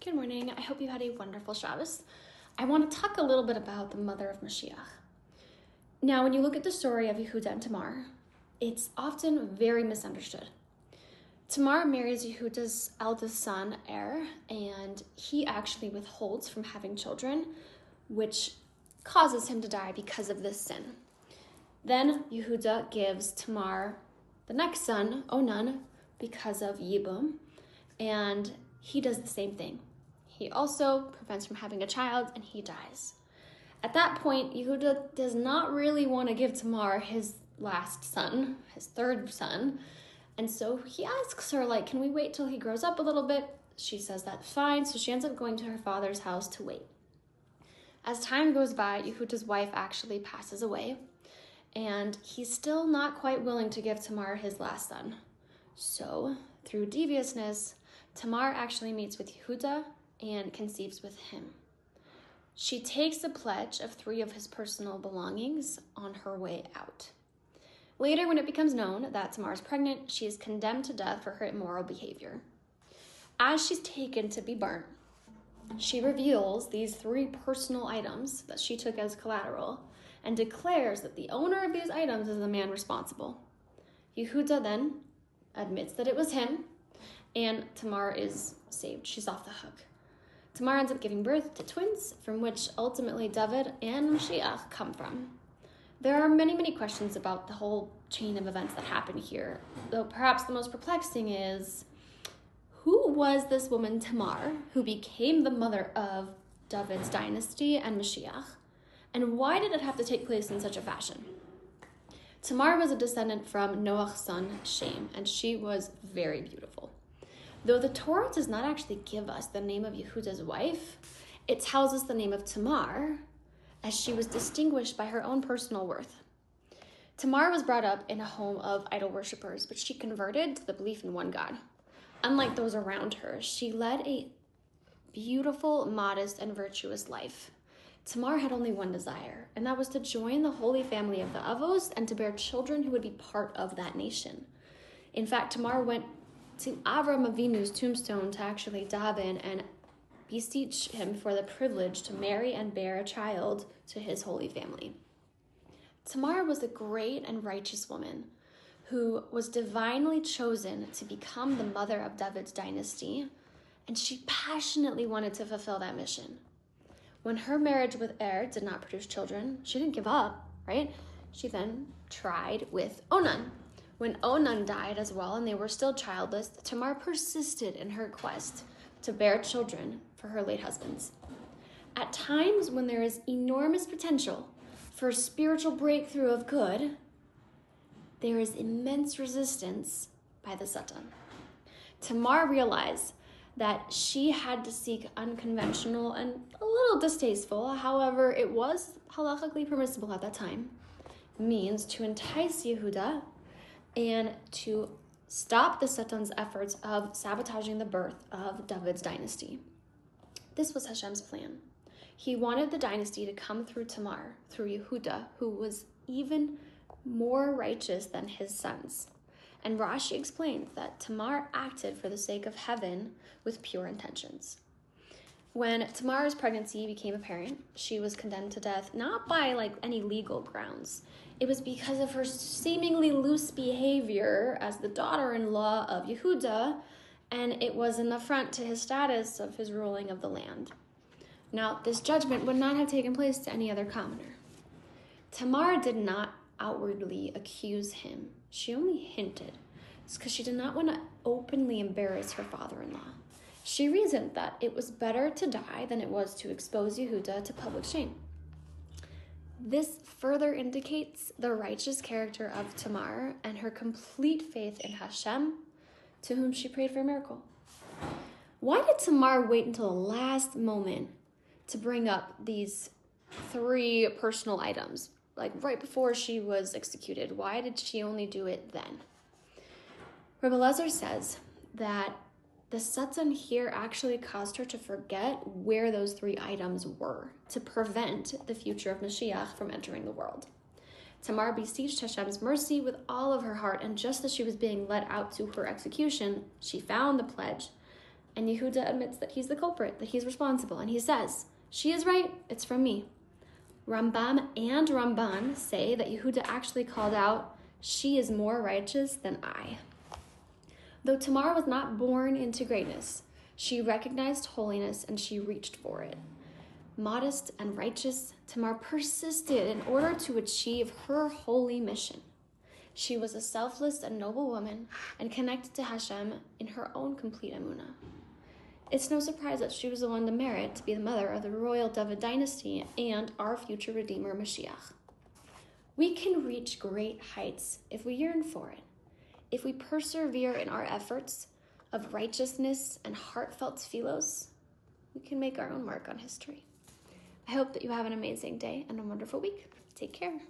Good morning. I hope you had a wonderful Shabbos. I want to talk a little bit about the mother of Mashiach. Now, when you look at the story of Yehuda and Tamar, it's often very misunderstood. Tamar marries Yehuda's eldest son, and he actually withholds from having children, which causes him to die because of this sin. Then Yehuda gives Tamar the next son, Onan, because of Yibum, and he does the same thing. He also prevents from having a child, and he dies. At that point, Yehuda does not really want to give Tamar his last son, his third son, and so he asks her, can we wait till he grows up a little bit? She says that's fine, so she ends up going to her father's house to wait. As time goes by, Yehuda's wife actually passes away, and he's still not quite willing to give Tamar his last son. So, through deviousness, Tamar actually meets with Yehuda and conceives with him. She takes a pledge of 3 of his personal belongings on her way out. Later, when it becomes known that Tamar is pregnant, she is condemned to death for her immoral behavior. As she's taken to be burnt, she reveals these 3 personal items that she took as collateral and declares that the owner of these items is the man responsible. Yehuda then admits that it was him, and Tamar is saved. She's off the hook. Tamar ends up giving birth to twins, from which ultimately David and Mashiach come from. There are many, many questions about the whole chain of events that happened here, though perhaps the most perplexing is, who was this woman Tamar, who became the mother of David's dynasty and Mashiach, and why did it have to take place in such a fashion? Tamar was a descendant from Noach's son Shem, and she was very beautiful. Though the Torah does not actually give us the name of Yehuda's wife, it tells us the name of Tamar, as she was distinguished by her own personal worth. Tamar was brought up in a home of idol worshippers, but she converted to the belief in one God. Unlike those around her, she led a beautiful, modest, and virtuous life. Tamar had only one desire, and that was to join the holy family of the Avos and to bear children who would be part of that nation. In fact, Tamar went to Avram Avinu's tombstone to actually daven and beseech him for the privilege to marry and bear a child to his holy family. Tamar was a great and righteous woman who was divinely chosen to become the mother of David's dynasty, and she passionately wanted to fulfill that mission. When her marriage with did not produce children, she didn't give up, right? She then tried with Onan. When Onan died as well and they were still childless, Tamar persisted in her quest to bear children for her late husbands. At times when there is enormous potential for a spiritual breakthrough of good, there is immense resistance by the Satan. Tamar realized that she had to seek unconventional and a little distasteful, however, it was halakhically permissible at that time, means to entice Yehuda and to stop the Satan's efforts of sabotaging the birth of David's dynasty. This was Hashem's plan. He wanted the dynasty to come through Tamar, through Yehuda, who was even more righteous than his sons. And Rashi explains that Tamar acted for the sake of heaven with pure intentions. When Tamar's pregnancy became apparent, she was condemned to death, not by any legal grounds. It was because of her seemingly loose behavior as the daughter-in-law of Yehuda, and it was an affront to his status of his ruling of the land. Now, this judgment would not have taken place to any other commoner. Tamar did not outwardly accuse him. She only hinted. It's because she did not want to openly embarrass her father-in-law. She reasoned that it was better to die than it was to expose Yehuda to public shame. This further indicates the righteous character of Tamar and her complete faith in Hashem, to whom she prayed for a miracle. Why did Tamar wait until the last moment to bring up these 3 personal items? Right before she was executed. Why did she only do it then? Rebbe Lezer says that the Satan here actually caused her to forget where those 3 items were to prevent the future of Mashiach from entering the world. Tamar beseeched Hashem's mercy with all of her heart, and just as she was being led out to her execution, she found the pledge And Yehuda admits that he's the culprit, that he's responsible, and he says, "She is right, it's from me." Rambam and Ramban say that Yehuda actually called out, "She is more righteous than I." Though Tamar was not born into greatness, she recognized holiness and she reached for it. Modest and righteous, Tamar persisted in order to achieve her holy mission. She was a selfless and noble woman and connected to Hashem in her own complete emunah. It's no surprise that she was the one to merit to be the mother of the royal David dynasty and our future Redeemer, Mashiach. We can reach great heights if we yearn for it. If we persevere in our efforts of righteousness and heartfelt tefillos, we can make our own mark on history. I hope that you have an amazing day and a wonderful week. Take care.